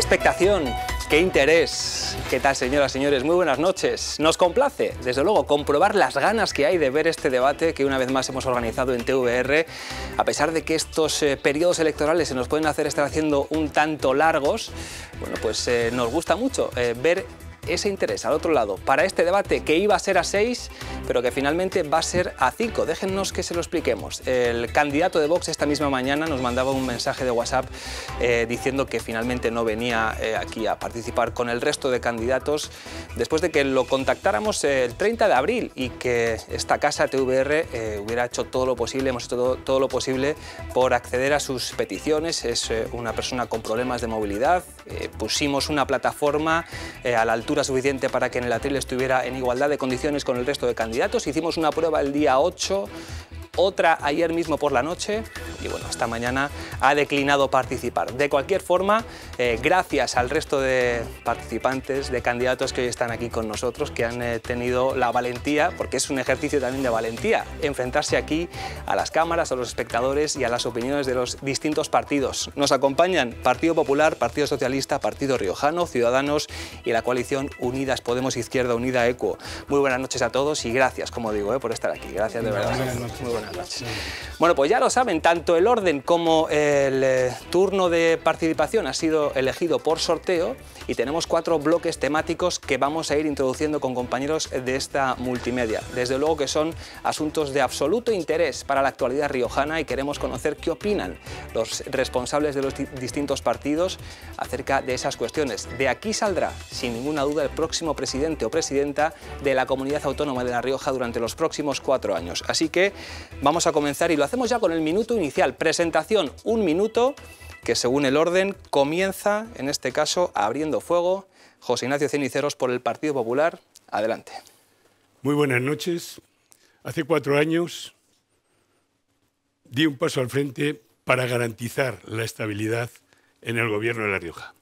expectación, qué interés. ¿Qué tal, señoras y señores? Muy buenas noches. Nos complace, desde luego, comprobar las ganas que hay de ver este debate que una vez más hemos organizado en TVR. A pesar de que estos periodos electorales se nos pueden estar haciendo un tanto largos, bueno, pues nos gusta mucho ver ese interés al otro lado para este debate que iba a ser a 6, pero que finalmente va a ser a 5. Déjennos que se lo expliquemos. El candidato de Vox esta misma mañana nos mandaba un mensaje de WhatsApp diciendo que finalmente no venía aquí a participar con el resto de candidatos después de que lo contactáramos el 30 de abril y que esta casa TVR hubiera hecho todo lo posible, hemos hecho todo lo posible por acceder a sus peticiones. Es una persona con problemas de movilidad. Pusimos una plataforma a la altura suficiente para que en el atril estuviera en igualdad de condiciones con el resto de candidatos. Hicimos una prueba el día 8, otra ayer mismo por la noche y bueno, esta mañana ha declinado participar. De cualquier forma, gracias al resto de participantes, de candidatos que hoy están aquí con nosotros, que han tenido la valentía, porque es un ejercicio también de valentía, enfrentarse aquí a las cámaras, a los espectadores y a las opiniones de los distintos partidos. Nos acompañan Partido Popular, Partido Socialista, Partido Riojano, Ciudadanos y la coalición Unidas Podemos Izquierda Unida ECO. Muy buenas noches a todos y gracias, como digo, por estar aquí. Gracias de verdad. Muy buenas noches. Bueno, pues ya lo saben, tanto el orden como el turno de participación ha sido elegido por sorteo y tenemos 4 bloques temáticos que vamos a ir introduciendo con compañeros de esta multimedia. Desde luego que son asuntos de absoluto interés para la actualidad riojana y queremos conocer qué opinan los responsables de los distintos partidos acerca de esas cuestiones. De aquí saldrá, sin ninguna duda, el próximo presidente o presidenta de la Comunidad Autónoma de La Rioja durante los próximos 4 años. Así que vamos a comenzar y lo hacemos ya con el minuto inicial. Presentación, 1 minuto, que según el orden comienza, en este caso, abriendo fuego, José Ignacio Ceniceros por el Partido Popular. Adelante. Muy buenas noches. Hace 4 años di un paso al frente para garantizar la estabilidad en el Gobierno de La Rioja.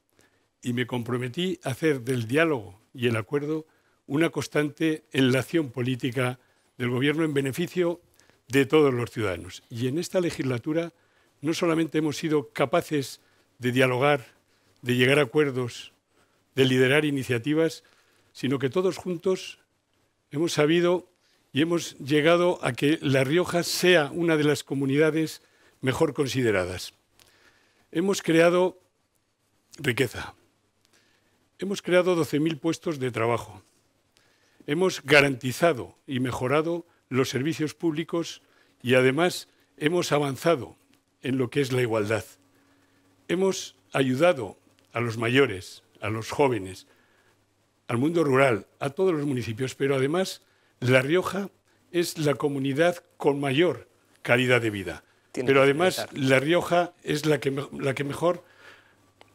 Y me comprometí a hacer del diálogo y el acuerdo una constante en la acción política del Gobierno en beneficio de todos los ciudadanos. Y en esta legislatura no solamente hemos sido capaces de dialogar, de llegar a acuerdos, de liderar iniciativas, sino que todos juntos hemos sabido y hemos llegado a que La Rioja sea una de las comunidades mejor consideradas. Hemos creado riqueza, hemos creado 12.000 puestos de trabajo, hemos garantizado y mejorado los servicios públicos y además hemos avanzado en lo que es la igualdad. Hemos ayudado a los mayores, a los jóvenes, al mundo rural, a todos los municipios, pero además La Rioja es la comunidad con mayor calidad de vida. Pero además La Rioja es la que mejor...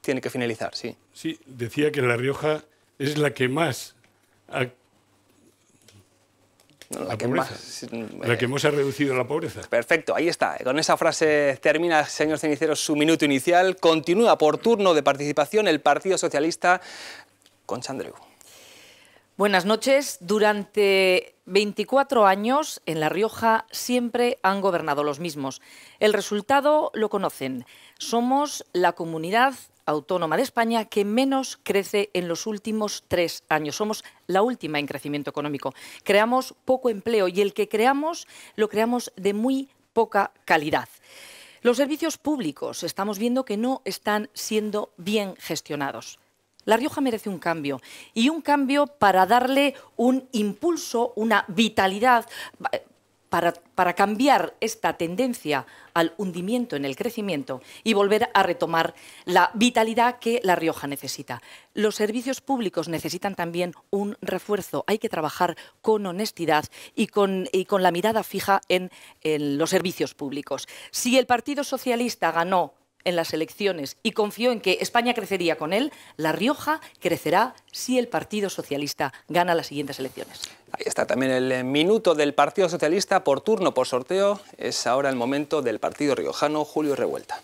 Tiene que finalizar, sí. Sí, decía que La Rioja es la que más... La que más ha reducido la pobreza. Perfecto, ahí está. Con esa frase termina, señor Ceniceros, su minuto inicial. Continúa por turno de participación el Partido Socialista. Concha Andreu. Buenas noches. Durante 24 años en La Rioja siempre han gobernado los mismos. El resultado lo conocen. Somos la comunidad autónoma de España que menos crece en los últimos 3 años. Somos la última en crecimiento económico. Creamos poco empleo y el que creamos lo creamos de muy poca calidad. Los servicios públicos estamos viendo que no están siendo bien gestionados. La Rioja merece un cambio y un cambio para darle un impulso, una vitalidad, para cambiar esta tendencia al hundimiento en el crecimiento y volver a retomar la vitalidad que La Rioja necesita. Los servicios públicos necesitan también un refuerzo. Hay que trabajar con honestidad y con la mirada fija en los servicios públicos. Si el Partido Socialista ganó en las elecciones y confió en que España crecería con él, La Rioja crecerá si el Partido Socialista gana las siguientes elecciones. Ahí está también el minuto del Partido Socialista por turno, por sorteo. Es ahora el momento del Partido Riojano, Julio Revuelta.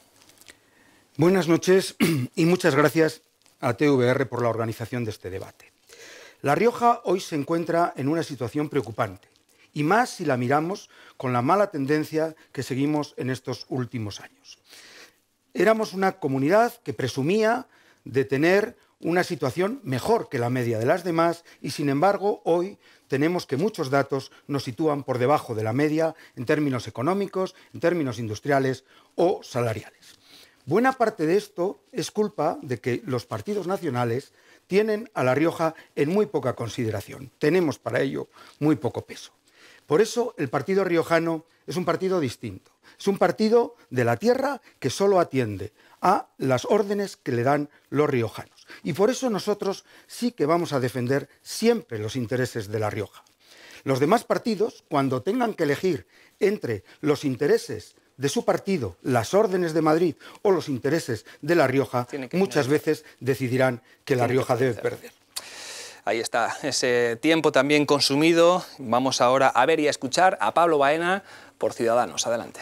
Buenas noches y muchas gracias a TVR por la organización de este debate. La Rioja hoy se encuentra en una situación preocupante, y más si la miramos con la mala tendencia que seguimos en estos últimos años. Éramos una comunidad que presumía de tener una situación mejor que la media de las demás y, sin embargo, hoy tenemos que muchos datos nos sitúan por debajo de la media en términos económicos, en términos industriales o salariales. Buena parte de esto es culpa de que los partidos nacionales tienen a La Rioja en muy poca consideración. Tenemos para ello muy poco peso. Por eso el partido riojano es un partido distinto. Es un partido de la tierra que solo atiende a las órdenes que le dan los riojanos. Y por eso nosotros sí que vamos a defender siempre los intereses de La Rioja. Los demás partidos, cuando tengan que elegir entre los intereses de su partido, las órdenes de Madrid o los intereses de La Rioja, muchas veces decidirán que La Rioja debe perder. Ahí está, ese tiempo también consumido. Vamos ahora a ver y a escuchar a Pablo Baena por Ciudadanos. Adelante.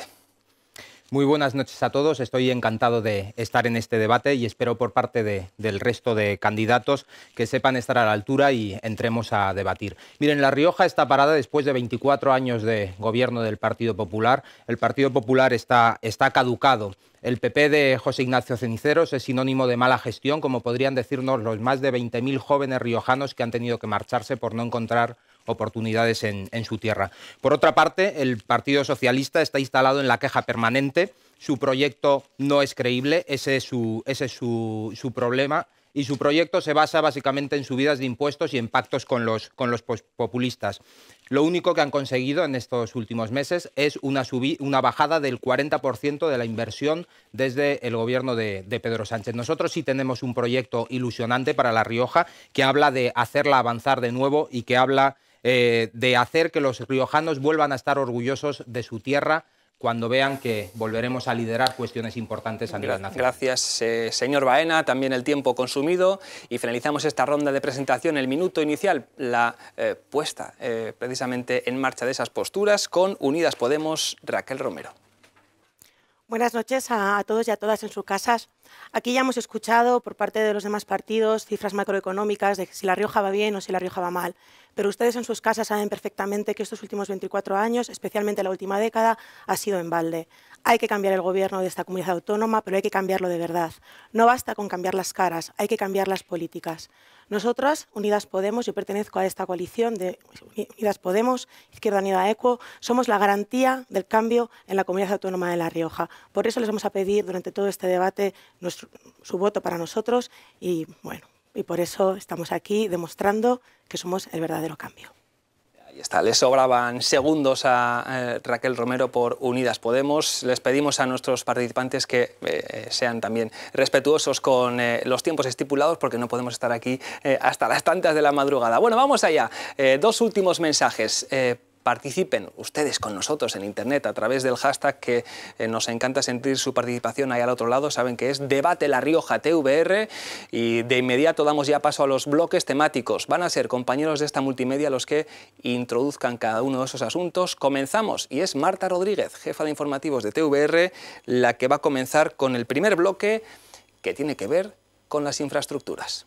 Muy buenas noches a todos. Estoy encantado de estar en este debate y espero por parte del resto de candidatos que sepan estar a la altura y entremos a debatir. Miren, La Rioja está parada después de 24 años de gobierno del Partido Popular. El Partido Popular está caducado. El PP de José Ignacio Ceniceros es sinónimo de mala gestión, como podrían decirnos los más de 20.000 jóvenes riojanos que han tenido que marcharse por no encontrar oportunidades en su tierra. Por otra parte, el Partido Socialista está instalado en la queja permanente. Su proyecto no es creíble, ese es su problema. Y su proyecto se basa básicamente en subidas de impuestos y en pactos con los populistas. Lo único que han conseguido en estos últimos meses es una bajada del 40% de la inversión desde el gobierno de Pedro Sánchez. Nosotros sí tenemos un proyecto ilusionante para La Rioja que habla de hacerla avanzar de nuevo y que habla de hacer que los riojanos vuelvan a estar orgullosos de su tierra cuando vean que volveremos a liderar cuestiones importantes a nivel nacional. Gracias, señor Baena. También el tiempo consumido y finalizamos esta ronda de presentación, el minuto inicial, la puesta precisamente en marcha de esas posturas con Unidas Podemos, Raquel Romero. Buenas noches a todos y a todas en sus casas. Aquí ya hemos escuchado por parte de los demás partidos cifras macroeconómicas de si La Rioja va bien o si La Rioja va mal. Pero ustedes en sus casas saben perfectamente que estos últimos 24 años, especialmente la última década, ha sido en balde. Hay que cambiar el gobierno de esta comunidad autónoma, pero hay que cambiarlo de verdad. No basta con cambiar las caras, hay que cambiar las políticas. Nosotras, Unidas Podemos, yo pertenezco a esta coalición de Unidas Podemos, Izquierda Unida ECO, somos la garantía del cambio en la comunidad autónoma de La Rioja. Por eso les vamos a pedir durante todo este debate su voto para nosotros y por eso estamos aquí demostrando que somos el verdadero cambio. Ahí está, les sobraban segundos a Raquel Romero por Unidas Podemos. Les pedimos a nuestros participantes que sean también respetuosos con los tiempos estipulados porque no podemos estar aquí hasta las tantas de la madrugada. Bueno, vamos allá. Dos últimos mensajes. Participen ustedes con nosotros en Internet a través del hashtag que nos encanta sentir su participación ahí al otro lado. Saben que es Debate La Rioja TVR y de inmediato damos ya paso a los bloques temáticos. Van a ser compañeros de esta multimedia los que introduzcan cada uno de esos asuntos. Comenzamos y es Marta Rodríguez, jefa de informativos de TVR, la que va a comenzar con el primer bloque que tiene que ver con las infraestructuras.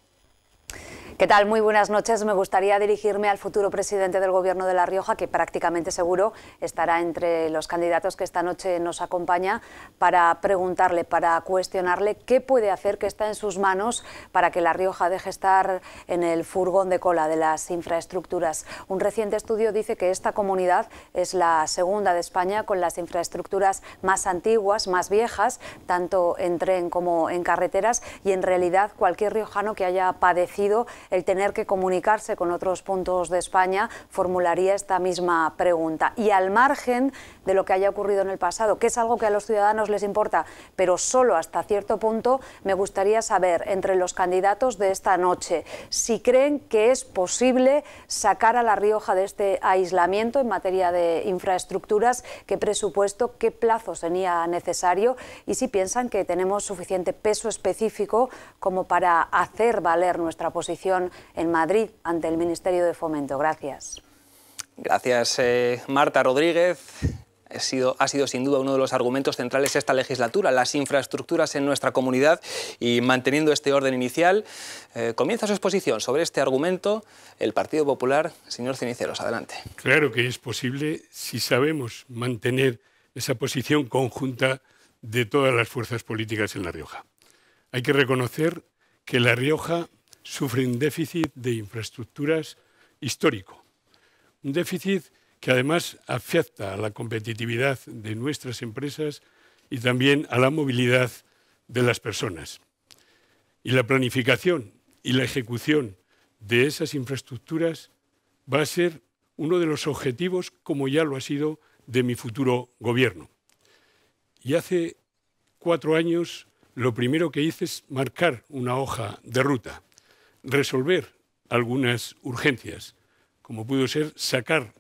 ¿Qué tal? Muy buenas noches. Me gustaría dirigirme al futuro presidente del Gobierno de La Rioja, que prácticamente seguro estará entre los candidatos que esta noche nos acompaña, para preguntarle, para cuestionarle qué puede hacer, qué está en sus manos para que La Rioja deje estar en el furgón de cola de las infraestructuras. Un reciente estudio dice que esta comunidad es la segunda de España con las infraestructuras más antiguas, más viejas, tanto en tren como en carreteras, y en realidad cualquier riojano que haya padecido el tener que comunicarse con otros puntos de España formularía esta misma pregunta. Y al margen de lo que haya ocurrido en el pasado, que es algo que a los ciudadanos les importa, pero solo hasta cierto punto, me gustaría saber entre los candidatos de esta noche si creen que es posible sacar a La Rioja de este aislamiento en materia de infraestructuras, qué presupuesto, qué plazo sería necesario y si piensan que tenemos suficiente peso específico como para hacer valer nuestra posición en Madrid ante el Ministerio de Fomento. Gracias. Gracias, Marta Rodríguez. Ha sido sin duda uno de los argumentos centrales de esta legislatura, las infraestructuras en nuestra comunidad, y manteniendo este orden inicial, comienza su exposición sobre este argumento el Partido Popular. Señor Ceniceros, adelante. Claro que es posible si sabemos mantener esa posición conjunta de todas las fuerzas políticas en La Rioja. Hay que reconocer que La Rioja sufre un déficit de infraestructuras histórico. Un déficit que además afecta a la competitividad de nuestras empresas y también a la movilidad de las personas. Y la planificación y la ejecución de esas infraestructuras va a ser uno de los objetivos, como ya lo ha sido, de mi futuro gobierno. Y hace 4 años lo primero que hice es marcar una hoja de ruta, resolver algunas urgencias, como pudo ser sacar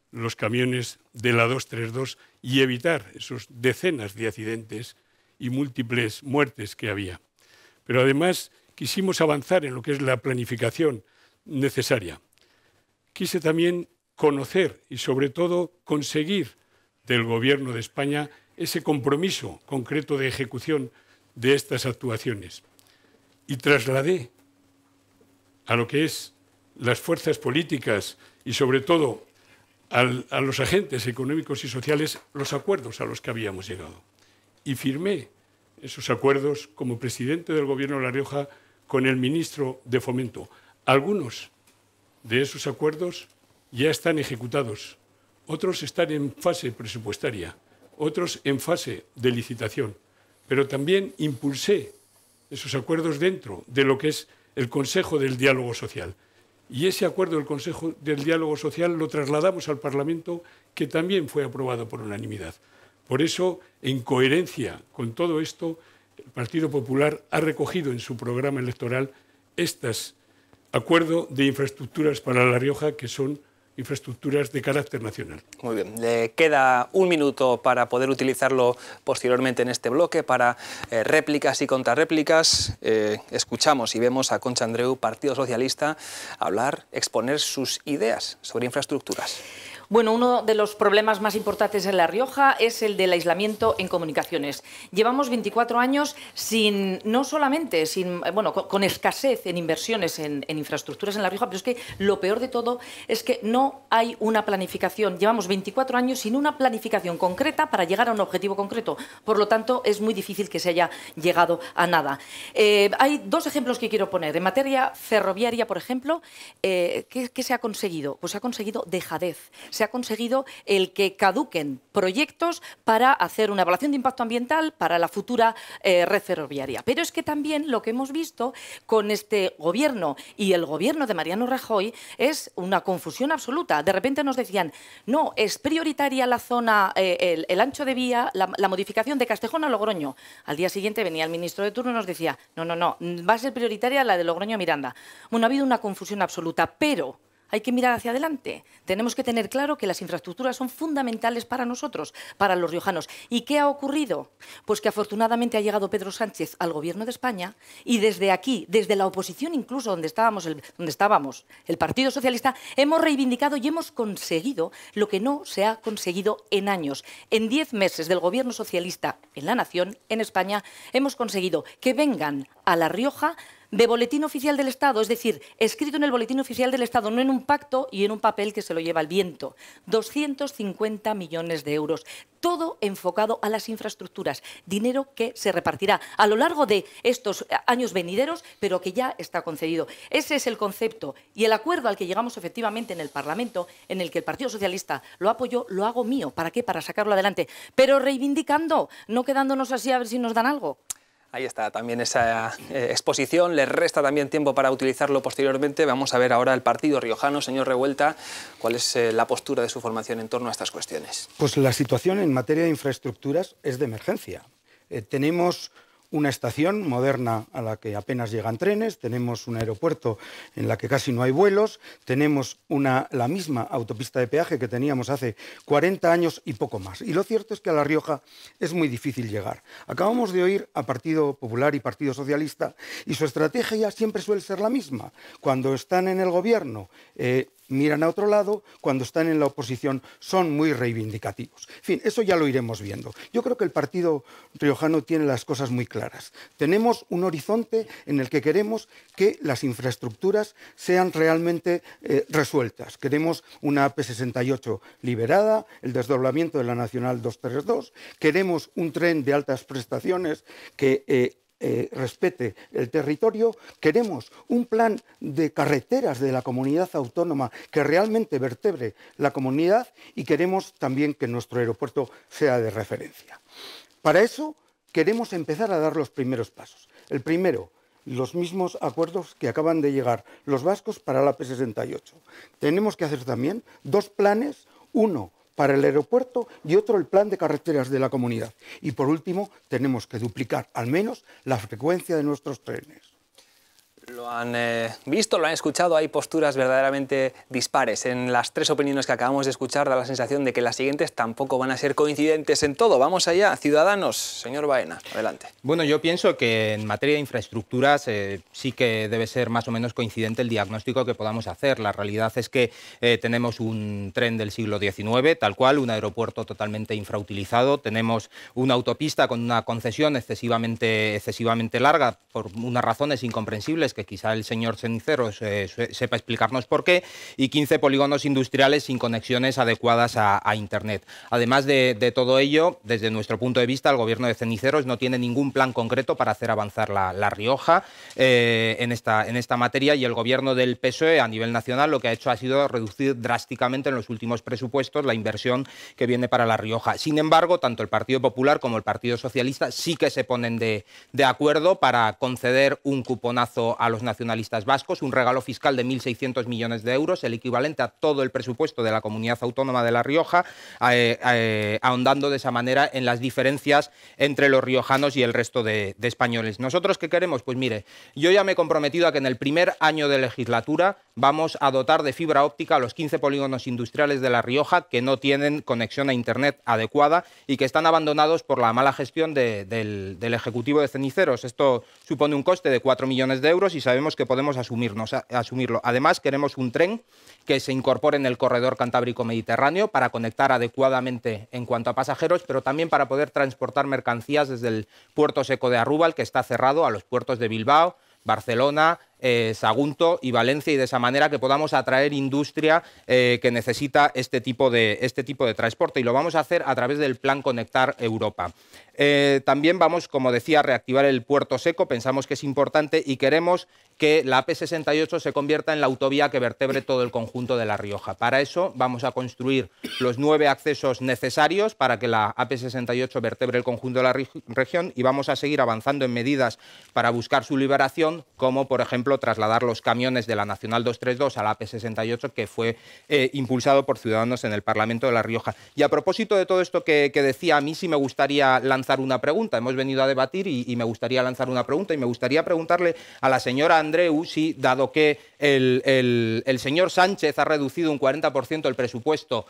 los camiones de la 232 y evitar esos decenas de accidentes y múltiples muertes que había. Pero además quisimos avanzar en lo que es la planificación necesaria. Quise también conocer y sobre todo conseguir del Gobierno de España ese compromiso concreto de ejecución de estas actuaciones. Y trasladé a lo que es las fuerzas políticas y sobre todo a los agentes económicos y sociales los acuerdos a los que habíamos llegado. Y firmé esos acuerdos como presidente del Gobierno de La Rioja con el ministro de Fomento. Algunos de esos acuerdos ya están ejecutados, otros están en fase presupuestaria, otros en fase de licitación, pero también impulsé esos acuerdos dentro de lo que es el Consejo del Diálogo Social. Y ese acuerdo del Consejo del Diálogo Social lo trasladamos al Parlamento, que también fue aprobado por unanimidad. Por eso, en coherencia con todo esto, el Partido Popular ha recogido en su programa electoral estos acuerdos de infraestructuras para La Rioja, que son infraestructuras de carácter nacional. Muy bien, le queda 1 minuto para poder utilizarlo posteriormente en este bloque para réplicas y contrarréplicas. Escuchamos y vemos a Concha Andreu, Partido Socialista, hablar, exponer sus ideas sobre infraestructuras. Bueno, uno de los problemas más importantes en La Rioja es el del aislamiento en comunicaciones. Llevamos 24 años con escasez en inversiones en infraestructuras en La Rioja, pero es que lo peor de todo es que no hay una planificación. Llevamos 24 años sin una planificación concreta para llegar a un objetivo concreto. Por lo tanto, es muy difícil que se haya llegado a nada. Hay 2 ejemplos que quiero poner. En materia ferroviaria, por ejemplo, ¿qué se ha conseguido? Pues se ha conseguido dejadez. Se ha conseguido el que caduquen proyectos para hacer una evaluación de impacto ambiental para la futura red ferroviaria. Pero es que también lo que hemos visto con este gobierno y el gobierno de Mariano Rajoy es una confusión absoluta. De repente nos decían, no, es prioritaria la zona, el ancho de vía, la modificación de Castejón a Logroño. Al día siguiente venía el ministro de turno y nos decía, no, va a ser prioritaria la de Logroño a Miranda. Bueno, ha habido una confusión absoluta, pero hay que mirar hacia adelante. Tenemos que tener claro que las infraestructuras son fundamentales para nosotros, para los riojanos. ¿Y qué ha ocurrido? Pues que afortunadamente ha llegado Pedro Sánchez al Gobierno de España y desde aquí, desde la oposición incluso donde estábamos, el Partido Socialista, hemos reivindicado y hemos conseguido lo que no se ha conseguido en años. En 10 meses del Gobierno socialista en la Nación, en España, hemos conseguido que vengan a La Rioja de Boletín Oficial del Estado, es decir, escrito en el Boletín Oficial del Estado, no en un pacto y en un papel que se lo lleva el viento. 250 millones de euros, todo enfocado a las infraestructuras, dinero que se repartirá a lo largo de estos años venideros, pero que ya está concedido. Ese es el concepto y el acuerdo al que llegamos efectivamente en el Parlamento, en el que el Partido Socialista lo apoyó, lo hago mío. ¿Para qué? Para sacarlo adelante, pero reivindicando, no quedándonos así a ver si nos dan algo. Ahí está también esa exposición, le resta también tiempo para utilizarlo posteriormente. Vamos a ver ahora el partido riojano. Señor Revuelta, ¿cuál es la postura de su formación en torno a estas cuestiones? Pues la situación en materia de infraestructuras es de emergencia. Tenemos una estación moderna a la que apenas llegan trenes, tenemos un aeropuerto en la que casi no hay vuelos, tenemos la misma autopista de peaje que teníamos hace 40 años y poco más. Y lo cierto es que a La Rioja es muy difícil llegar. Acabamos de oír a Partido Popular y Partido Socialista y su estrategia siempre suele ser la misma. Cuando están en el gobierno miran a otro lado, cuando están en la oposición son muy reivindicativos. En fin, eso ya lo iremos viendo. Yo creo que el partido riojano tiene las cosas muy claras. Tenemos un horizonte en el que queremos que las infraestructuras sean realmente resueltas. Queremos una AP68 liberada, el desdoblamiento de la Nacional 232, queremos un tren de altas prestaciones que respete el territorio, queremos un plan de carreteras de la comunidad autónoma que realmente vertebre la comunidad y queremos también que nuestro aeropuerto sea de referencia. Para eso queremos empezar a dar los primeros pasos. El primero, los mismos acuerdos que acaban de llegar los vascos para la AP68. Tenemos que hacer también dos planes, uno para el aeropuerto y otro el plan de carreteras de la comunidad. Y por último, tenemos que duplicar al menos la frecuencia de nuestros trenes. Lo han visto, lo han escuchado, hay posturas verdaderamente dispares. En las tres opiniones que acabamos de escuchar da la sensación de que las siguientes tampoco van a ser coincidentes en todo. Vamos allá, Ciudadanos, señor Baena, adelante. Bueno, yo pienso que en materia de infraestructuras sí que debe ser más o menos coincidente el diagnóstico que podamos hacer. La realidad es que tenemos un tren del siglo XIX, tal cual, un aeropuerto totalmente infrautilizado, tenemos una autopista con una concesión excesivamente larga por unas razones incomprensibles que quizá el señor Ceniceros sepa explicarnos por qué, y 15 polígonos industriales sin conexiones adecuadas a Internet. Además de todo ello, desde nuestro punto de vista, el gobierno de Ceniceros no tiene ningún plan concreto para hacer avanzar La Rioja en esta materia, y el gobierno del PSOE a nivel nacional lo que ha hecho ha sido reducir drásticamente en los últimos presupuestos la inversión que viene para La Rioja. Sin embargo, tanto el Partido Popular como el Partido Socialista sí que se ponen de acuerdo para conceder un cuponazo a los nacionalistas vascos, un regalo fiscal de 1.600 millones de euros, el equivalente a todo el presupuesto de la comunidad autónoma de La Rioja, ahondando de esa manera en las diferencias entre los riojanos y el resto de españoles. ¿Nosotros qué queremos? Pues mire, yo ya me he comprometido a que en el primer año de legislatura vamos a dotar de fibra óptica a los 15 polígonos industriales de La Rioja que no tienen conexión a Internet adecuada y que están abandonados por la mala gestión del Ejecutivo de Ceniceros. Esto supone un coste de 4 millones de euros y sabemos que podemos asumirlo. Además, queremos un tren que se incorpore en el corredor cantábrico-mediterráneo para conectar adecuadamente en cuanto a pasajeros, pero también para poder transportar mercancías desde el puerto seco de Arrúbal, que está cerrado, a los puertos de Bilbao, Barcelona, Sagunto y Valencia, y de esa manera que podamos atraer industria que necesita este tipo de transporte, y lo vamos a hacer a través del Plan Conectar Europa. También vamos, como decía, a reactivar el puerto seco, pensamos que es importante y queremos que la AP68 se convierta en la autovía que vertebre todo el conjunto de La Rioja. Para eso vamos a construir los 9 accesos necesarios para que la AP68 vertebre el conjunto de la región, y vamos a seguir avanzando en medidas para buscar su liberación, como por ejemplo trasladar los camiones de la Nacional 232 a la AP68, que fue impulsado por Ciudadanos en el Parlamento de La Rioja. Y a propósito de todo esto que decía, a mí sí me gustaría lanzar una pregunta. Hemos venido a debatir y me gustaría lanzar una pregunta, y me gustaría preguntarle a la señora Andreu si, dado que el señor Sánchez ha reducido un 40% el presupuesto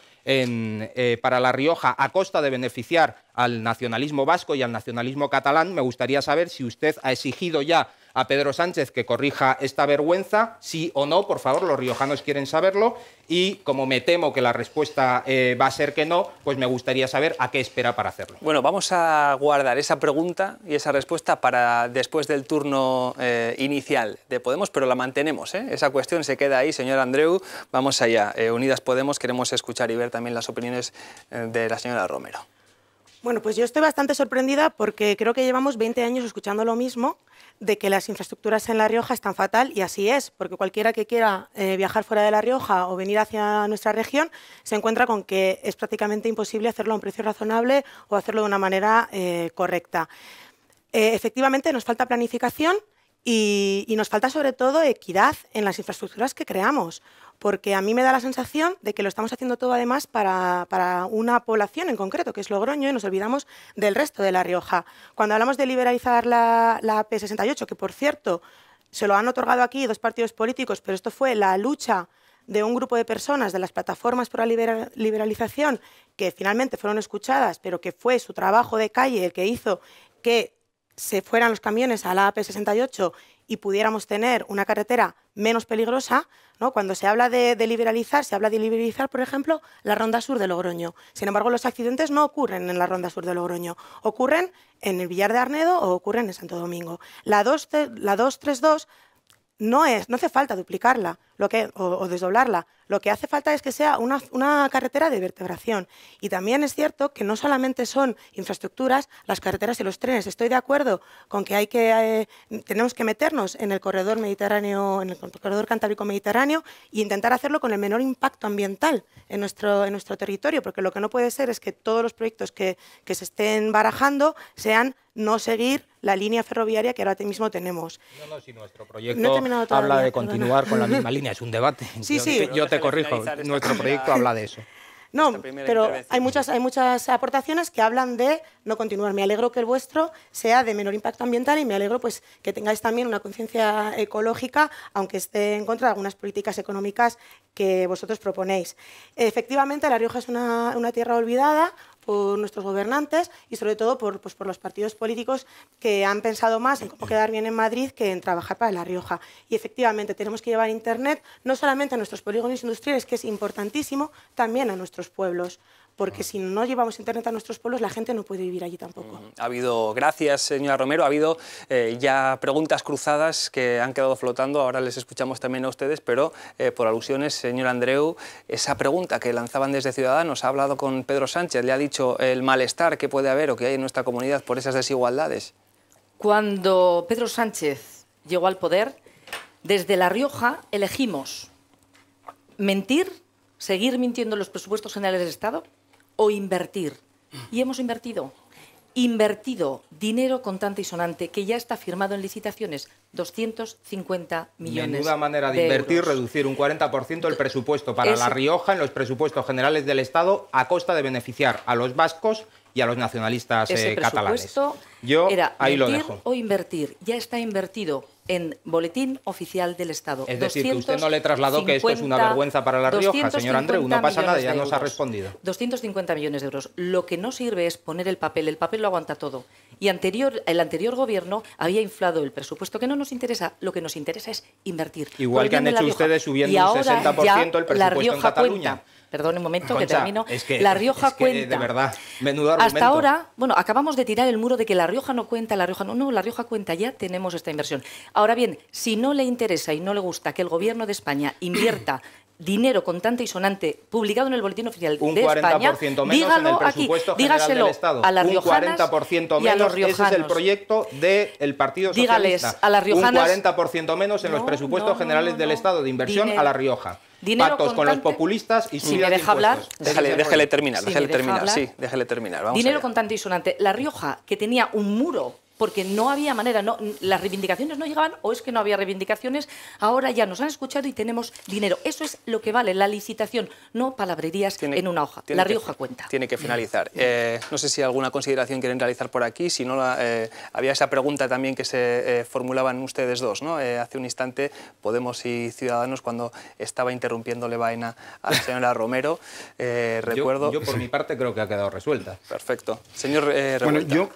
para La Rioja a costa de beneficiar al nacionalismo vasco y al nacionalismo catalán, me gustaría saber si usted ha exigido ya a Pedro Sánchez que corrija esta vergüenza, sí o no. Por favor, los riojanos quieren saberlo, y como me temo que la respuesta va a ser que no, pues me gustaría saber a qué espera para hacerlo. Bueno, vamos a guardar esa pregunta y esa respuesta para después del turno inicial de Podemos, pero la mantenemos, ¿eh? Esa cuestión se queda ahí, señor Andreu. Vamos allá. Unidas Podemos, queremos escuchar y ver también las opiniones de la señora Romero. Bueno, pues yo estoy bastante sorprendida porque creo que llevamos 20 años escuchando lo mismo, de que las infraestructuras en La Rioja están fatal, y así es, porque cualquiera que quiera viajar fuera de La Rioja o venir hacia nuestra región se encuentra con que es prácticamente imposible hacerlo a un precio razonable o hacerlo de una manera correcta. Efectivamente, nos falta planificación y nos falta sobre todo equidad en las infraestructuras que creamos, porque a mí me da la sensación de que lo estamos haciendo todo además para una población en concreto, que es Logroño, y nos olvidamos del resto de La Rioja. Cuando hablamos de liberalizar la AP68, que por cierto se lo han otorgado aquí 2 partidos políticos, pero esto fue la lucha de un grupo de personas de las plataformas por la liberalización, que finalmente fueron escuchadas, pero que fue su trabajo de calle el que hizo que se fueran los camiones a la AP68 y pudiéramos tener una carretera menos peligrosa, ¿no? Cuando se habla de liberalizar, se habla de liberalizar, por ejemplo, la Ronda Sur de Logroño. Sin embargo, los accidentes no ocurren en la Ronda Sur de Logroño, ocurren en el Villar de Arnedo o ocurren en Santo Domingo. La 232 no hace falta duplicarla o desdoblarla. Lo que hace falta es que sea una carretera de vertebración. Y también es cierto que no solamente son infraestructuras las carreteras y los trenes. Estoy de acuerdo con que tenemos que meternos en el corredor mediterráneo, en el corredor cantábrico-mediterráneo e intentar hacerlo con el menor impacto ambiental en nuestro territorio, porque lo que no puede ser es que todos los proyectos que se estén barajando sean no seguir la línea ferroviaria que ahora mismo tenemos. No, si nuestro proyecto habla de continuar con la misma línea, es un debate. Sí. Yo te corrijo, nuestro proyecto habla de eso. No, pero hay muchas aportaciones que hablan de no continuar. Me alegro que el vuestro sea de menor impacto ambiental y me alegro pues, que tengáis también una conciencia ecológica, aunque esté en contra de algunas políticas económicas que vosotros proponéis. Efectivamente, La Rioja es una tierra olvidada por nuestros gobernantes y sobre todo por los partidos políticos que han pensado más en cómo quedar bien en Madrid que en trabajar para La Rioja. Y efectivamente tenemos que llevar Internet no solamente a nuestros polígonos industriales, que es importantísimo, también a nuestros pueblos. Porque si no llevamos Internet a nuestros pueblos, la gente no puede vivir allí tampoco. Ha habido, gracias señora Romero, ha habido ya preguntas cruzadas que han quedado flotando, ahora les escuchamos también a ustedes, pero por alusiones, señor Andreu, esa pregunta que lanzaban desde Ciudadanos, ha hablado con Pedro Sánchez, le ha dicho el malestar que puede haber o que hay en nuestra comunidad por esas desigualdades. Cuando Pedro Sánchez llegó al poder, desde La Rioja elegimos mentir, seguir mintiendo en los presupuestos generales del Estado, o invertir. Y hemos invertido dinero contante y sonante que ya está firmado en licitaciones, 250 millones. Menuda manera de invertir, euros. Reducir un 40% el presupuesto para La Rioja en los presupuestos generales del Estado a costa de beneficiar a los vascos y a los nacionalistas catalanes. Yo era ahí lo mentir dejo. o invertir. Ya está invertido en Boletín Oficial del Estado. Es decir, que usted no le trasladó que esto es una vergüenza para La Rioja, señor Andreu. No pasa nada, ya nos ha respondido. 250 millones de euros. Lo que no sirve es poner el papel lo aguanta todo. Y el anterior gobierno había inflado el presupuesto, que no nos interesa, lo que nos interesa es invertir. Igual que han hecho ustedes subiendo un 60% el presupuesto en Cataluña. Perdón un momento, Concha, que termino. Es que, La Rioja cuenta. De verdad, menudo argumento. Hasta ahora, bueno, acabamos de tirar el muro de que La Rioja no cuenta, La Rioja no, La Rioja cuenta, ya tenemos esta inversión. Ahora bien, si no le interesa y no le gusta que el Gobierno de España invierta dinero contante y sonante publicado en el Boletín Oficial de España, dígalo aquí, dígaselo a las riojanas y a los riojanos. Ese es el proyecto del Partido Socialista. Dígales a las riojanas... Un 40% menos en los presupuestos generales del Estado de inversión a La Rioja. Pactos con los populistas y si me deja hablar, déjele terminar, déjele terminar. Vamos dinero contante y sonante. La Rioja, que tenía un muro porque no había manera, las reivindicaciones no llegaban o es que no había reivindicaciones, ahora ya nos han escuchado y tenemos dinero. Eso es lo que vale la licitación, no palabrerías en una hoja. La Rioja cuenta. Tiene que finalizar. No sé si alguna consideración quieren realizar por aquí, si no, había esa pregunta también que se formulaban ustedes dos, ¿no? Hace un instante, Podemos y Ciudadanos, cuando estaba interrumpiéndole vaina a la señora Romero, recuerdo... Yo por mi parte creo que ha quedado resuelta. Perfecto. Señor Revuelta. Bueno, yo...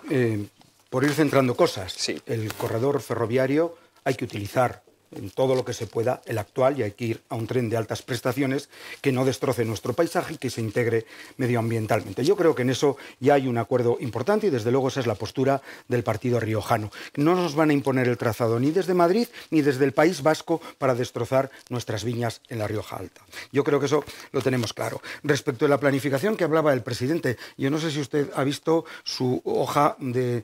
por ir centrando cosas, sí. El corredor ferroviario hay que utilizar en todo lo que se pueda el actual y hay que ir a un tren de altas prestaciones que no destroce nuestro paisaje y que se integre medioambientalmente. Yo creo que en eso ya hay un acuerdo importante y desde luego esa es la postura del partido riojano. No nos van a imponer el trazado ni desde Madrid ni desde el País Vasco para destrozar nuestras viñas en la Rioja Alta. Yo creo que eso lo tenemos claro. Respecto a la planificación que hablaba el presidente, yo no sé si usted ha visto su hoja del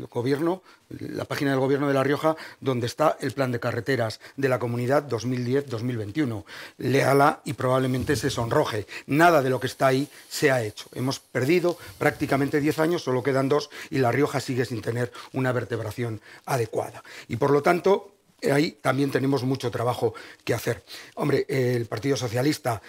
gobierno, la página del Gobierno de La Rioja, donde está el plan de carreteras de la comunidad 2010-2021. Léala y probablemente se sonroje. Nada de lo que está ahí se ha hecho. Hemos perdido prácticamente 10 años, solo quedan 2 y La Rioja sigue sin tener una vertebración adecuada. Y por lo tanto... ahí también tenemos mucho trabajo que hacer. Hombre, el Partido Socialista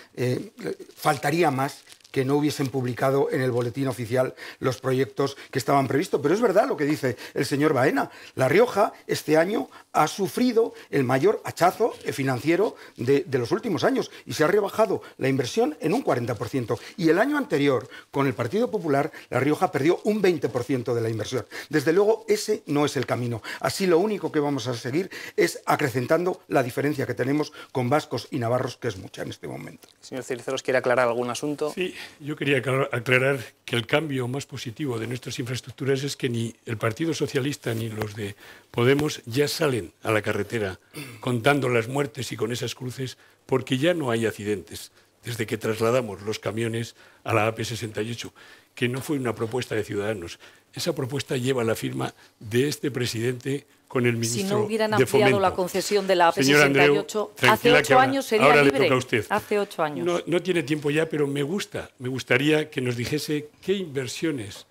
faltaría más que no hubiesen publicado en el boletín oficial los proyectos que estaban previstos. Pero es verdad lo que dice el señor Baena. La Rioja este año ha sufrido el mayor hachazo financiero de los últimos años y se ha rebajado la inversión en un 40%. Y el año anterior, con el Partido Popular, La Rioja perdió un 20% de la inversión. Desde luego, ese no es el camino. Así lo único que vamos a seguir es acrecentando la diferencia que tenemos con vascos y navarros, que es mucha en este momento. Señor Ciriceros, ¿quiere aclarar algún asunto? Sí, Yo quería aclarar que el cambio más positivo de nuestras infraestructuras es que ni el Partido Socialista ni los de Podemos ya salen a la carretera contando las muertes y con esas cruces, porque ya no hay accidentes desde que trasladamos los camiones a la AP68, que no fue una propuesta de Ciudadanos. Esa propuesta lleva la firma de este presidente con el ministro de Fomento. Si no hubieran ampliado la concesión de la Señor Andreu, AP68, hace 8 años sería ahora libre. Le toca a usted. Hace 8 años. No tiene tiempo ya, pero me gustaría que nos dijese qué inversiones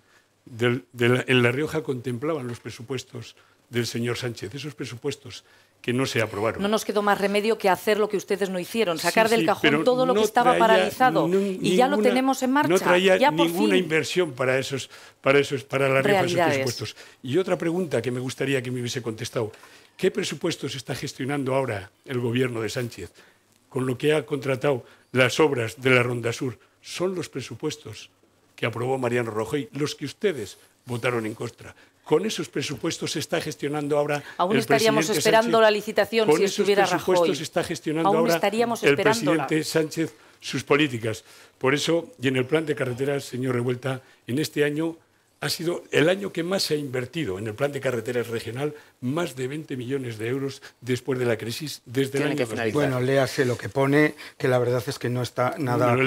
en La Rioja contemplaban los presupuestos del señor Sánchez, esos presupuestos que no se aprobaron. No nos quedó más remedio que hacer lo que ustedes no hicieron, sacar Sí, del cajón todo lo que no estaba traía paralizado y ya lo tenemos en marcha. No traía ya por ninguna fin. inversión para La Rioja, esos Realidades. presupuestos. Y otra pregunta que me gustaría que me hubiese contestado. ¿Qué presupuestos está gestionando ahora el gobierno de Sánchez? Con lo que ha contratado las obras de la Ronda Sur, son los presupuestos que aprobó Mariano Rajoy, los que ustedes votaron en contra. Con esos presupuestos se está gestionando ahora Aún el estaríamos presidente esperando Sánchez. la licitación Con si esos estuviera Rajoy. presupuestos está gestionando Aún ahora estaríamos el esperándola. presidente Sánchez sus políticas. Por eso, y en el plan de carreteras, señor Revuelta, en este año ha sido el año que más se ha invertido en el plan de carreteras regional, más de 20 millones de euros después de la crisis desde el año 2000. Bueno, léase lo que pone, que la verdad es que no está nada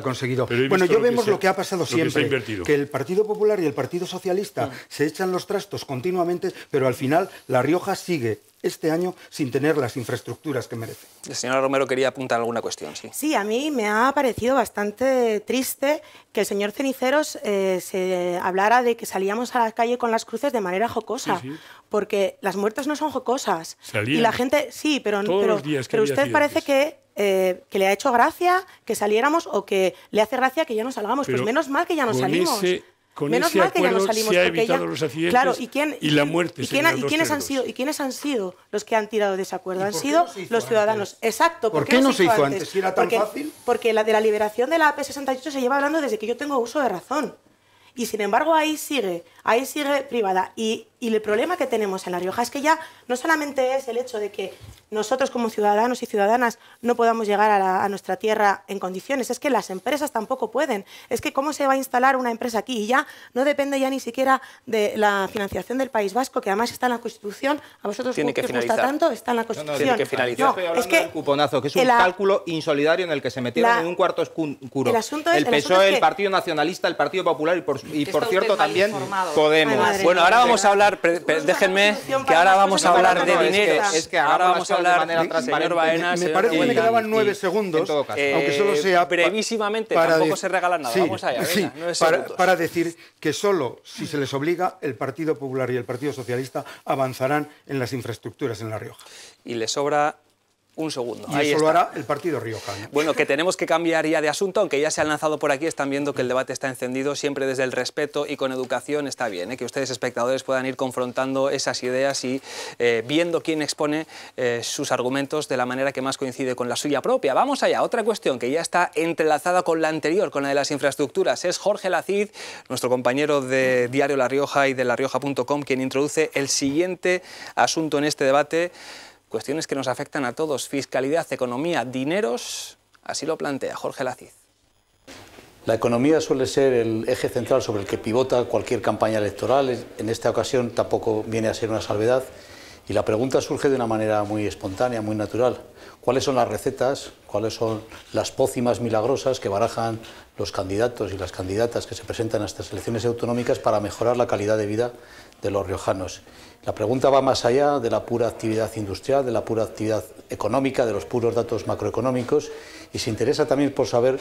conseguido. Bueno, yo vemos lo que ha pasado siempre, que que el Partido Popular y el Partido Socialista se echan los trastos continuamente, pero al final La Rioja sigue este año sin tener las infraestructuras que merece. La señora Romero quería apuntar alguna cuestión, sí. Sí, a mí me ha parecido bastante triste que el señor Ceniceros se hablara de que salíamos a la calle con las cruces de manera jocosa, Sí. porque las muertes no son jocosas. Salían y la gente, sí, pero los días que pero había usted parece que le ha hecho gracia que saliéramos o que le hace gracia que ya no salgamos. Pero pues menos mal que ya no con salimos. Con menos ese mal que ya no acuerdo salimos, se ha porque evitado ya- los accidentes claro, y la muerte. señor Dos Cerdos. ¿Y quiénes han sido los que han tirado de ese acuerdo? ¿Y Han por qué sido no se hizo los ciudadanos. antes? Exacto. ¿Por qué no se hizo antes? ¿Si era tan fácil? Porque de la liberación de la AP68 se lleva hablando desde que yo tengo uso de razón. Y sin embargo ahí sigue privada. Y el problema que tenemos en La Rioja es que ya no solamente es el hecho de que nosotros como ciudadanos y ciudadanas no podamos llegar a nuestra tierra en condiciones, es que las empresas tampoco pueden. Es que cómo se va a instalar una empresa aquí y ya no depende ya ni siquiera de la financiación del País Vasco, que además está en la Constitución. A vosotros Tiene que que os gusta finalizar. tanto, está en la Constitución. tiene que finalizar. Yo estoy hablando del cuponazo, que es un cálculo insolidario en el que se metieron en un cuarto oscuro. El asunto es- el el PSOE, asunto es el que- Partido Nacionalista, el Partido Popular y por está cierto usted mal también informado. Podemos. Ay, madre Bueno, mía, ahora vamos a verdad. hablar, déjenme, que ahora vamos a hablar de No, es que- dinero. es que ahora hagamos vamos a las cosas de hablar, manera señor transparente. Baena, Me señor parece que me Revuelta. quedaban 9 en segundos, todo caso. aunque solo sea... brevísimamente, para tampoco de- se regala nada. Sí, Vamos allá, sí, venga, 9 segundos. para decir que solo si se les obliga, el Partido Popular y el Partido Socialista avanzarán en las infraestructuras en La Rioja. Y le sobra un segundo. Y Ahí eso lo está. hará el Partido riojano. Bueno, que tenemos que cambiar ya de asunto, aunque ya se han lanzado por aquí, están viendo que el debate está encendido, siempre desde el respeto y con educación está bien, que ustedes espectadores puedan ir confrontando esas ideas y viendo quién expone sus argumentos de la manera que más coincide con la suya propia. Vamos allá, otra cuestión que ya está entrelazada con la anterior, con la de las infraestructuras, es Jorge Lacid, nuestro compañero de Diario La Rioja y de larioja.com, quien introduce el siguiente asunto en este debate. Cuestiones que nos afectan a todos, fiscalidad, economía, dineros, así lo plantea Jorge Lacid. La economía suele ser el eje central sobre el que pivota cualquier campaña electoral. En esta ocasión tampoco viene a ser una salvedad. Y la pregunta surge de una manera muy espontánea, muy natural. ¿Cuáles son las recetas, cuáles son las pócimas milagrosas que barajan los candidatos y las candidatas que se presentan a estas elecciones autonómicas para mejorar la calidad de vida de los riojanos? La pregunta va más allá de la pura actividad industrial, de la pura actividad económica, de los puros datos macroeconómicos, y se interesa también por saber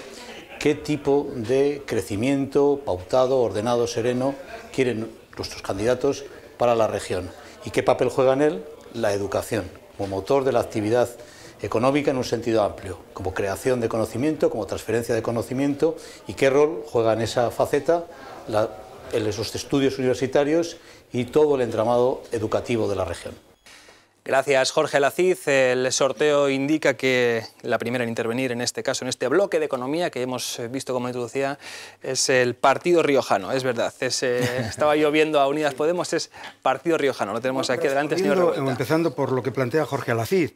qué tipo de crecimiento pautado, ordenado, sereno quieren nuestros candidatos para la región y qué papel juega en él la educación como motor de la actividad económica en un sentido amplio, como creación de conocimiento, como transferencia de conocimiento, y qué rol juega en esa faceta los estudios universitarios y todo el entramado educativo de la región. Gracias, Jorge Lacid. El sorteo indica que la primera en intervenir en este caso, en este bloque de economía que hemos visto como introducida, es el Partido Riojano. Es verdad, estaba yo viendo a Unidas Podemos, es Partido Riojano. Lo tenemos aquí adelante, señor Revuelta. Empezando por lo que plantea Jorge Lacid.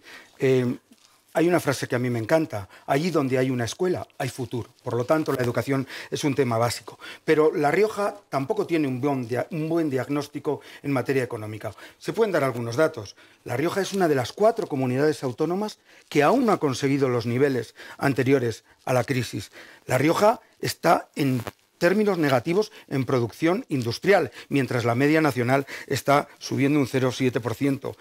Hay una frase que a mí me encanta: allí donde hay una escuela hay futuro. Por lo tanto, la educación es un tema básico. Pero La Rioja tampoco tiene un buen diagnóstico en materia económica. Se pueden dar algunos datos. La Rioja es una de las 4 comunidades autónomas que aún no ha conseguido los niveles anteriores a la crisis. La Rioja está en términos negativos en producción industrial, mientras la media nacional está subiendo un 0,7%.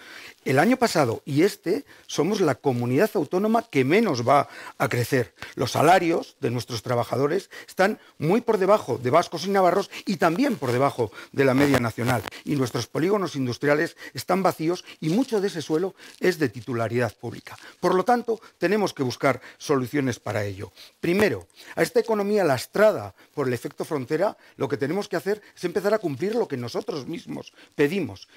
El año pasado y este somos la comunidad autónoma que menos va a crecer. Los salarios de nuestros trabajadores están muy por debajo de vascos y navarros y también por debajo de la media nacional. Y nuestros polígonos industriales están vacíos y mucho de ese suelo es de titularidad pública. Por lo tanto, tenemos que buscar soluciones para ello. Primero, a esta economía lastrada por el efecto frontera, lo que tenemos que hacer es empezar a cumplir lo que nosotros mismos pedimos.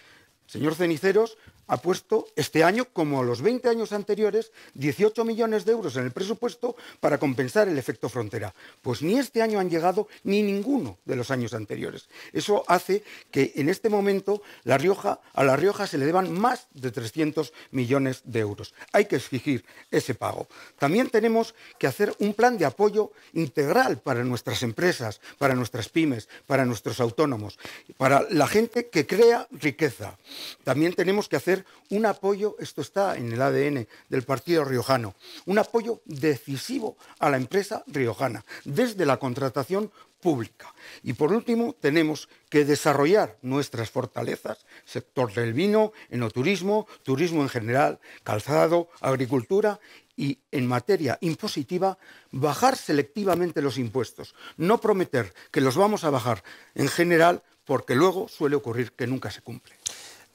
Señor Ceniceros ha puesto este año, como los 20 años anteriores, 18 millones de euros en el presupuesto para compensar el efecto frontera. Pues ni este año han llegado ni ninguno de los años anteriores. Eso hace que en este momento a La Rioja se le deban más de 300 millones de euros. Hay que exigir ese pago. También tenemos que hacer un plan de apoyo integral para nuestras empresas, para nuestras pymes, para nuestros autónomos, para la gente que crea riqueza. También tenemos que hacer un apoyo, esto está en el ADN del partido riojano, un apoyo decisivo a la empresa riojana, desde la contratación pública. Y por último, tenemos que desarrollar nuestras fortalezas, sector del vino, enoturismo, turismo en general, calzado, agricultura, y en materia impositiva, bajar selectivamente los impuestos, no prometer que los vamos a bajar en general, porque luego suele ocurrir que nunca se cumple.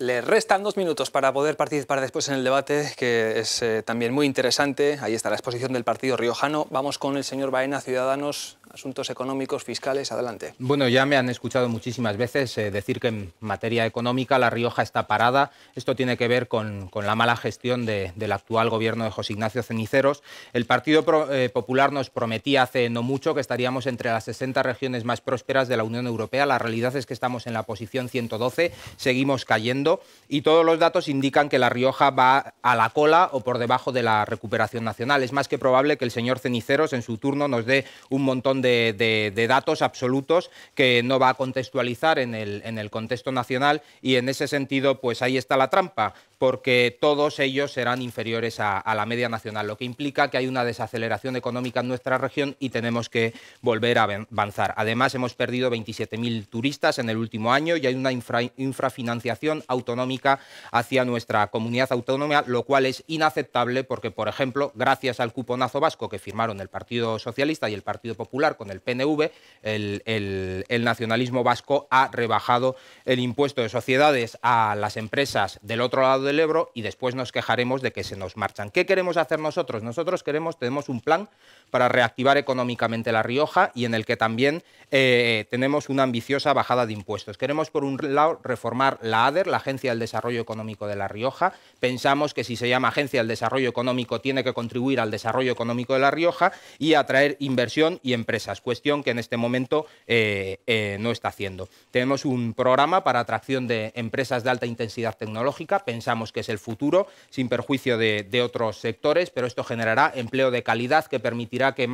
Le restan 2 minutos para poder participar después en el debate, que es también muy interesante. Ahí está la exposición del partido riojano. Vamos con el señor Baena, Ciudadanos, asuntos económicos, fiscales. Adelante. Bueno, ya me han escuchado muchísimas veces decir que en materia económica La Rioja está parada. Esto tiene que ver con la mala gestión del actual gobierno de José Ignacio Ceniceros. El Partido Popular nos prometía hace no mucho que estaríamos entre las 60 regiones más prósperas de la Unión Europea. La realidad es que estamos en la posición 112, seguimos cayendo. Y todos los datos indican que La Rioja va a la cola o por debajo de la recuperación nacional. Es más que probable que el señor Ceniceros en su turno nos dé un montón de datos absolutos que no va a contextualizar en el contexto nacional, y en ese sentido pues ahí está la trampa, porque todos ellos serán inferiores a la media nacional, lo que implica que hay una desaceleración económica en nuestra región y tenemos que volver a avanzar. Además, hemos perdido 27.000 turistas en el último año y hay una infrafinanciación autonómica hacia nuestra comunidad autónoma, lo cual es inaceptable porque, por ejemplo, gracias al cuponazo vasco que firmaron el Partido Socialista y el Partido Popular con el PNV, el nacionalismo vasco ha rebajado el impuesto de sociedades a las empresas del otro lado del Ebro y después nos quejaremos de que se nos marchan. ¿Qué queremos hacer nosotros? Nosotros tenemos un plan para reactivar económicamente La Rioja y en el que también tenemos una ambiciosa bajada de impuestos. Queremos, por un lado, reformar la ADER, la Agencia del Desarrollo Económico de La Rioja. Pensamos que si se llama Agencia del Desarrollo Económico tiene que contribuir al desarrollo económico de La Rioja y atraer inversión y empresas, cuestión que en este momento no está haciendo. Tenemos un programa para atracción de empresas de alta intensidad tecnológica. Pensamos que es el futuro, sin perjuicio de otros sectores, pero esto generará empleo de calidad que permitirá que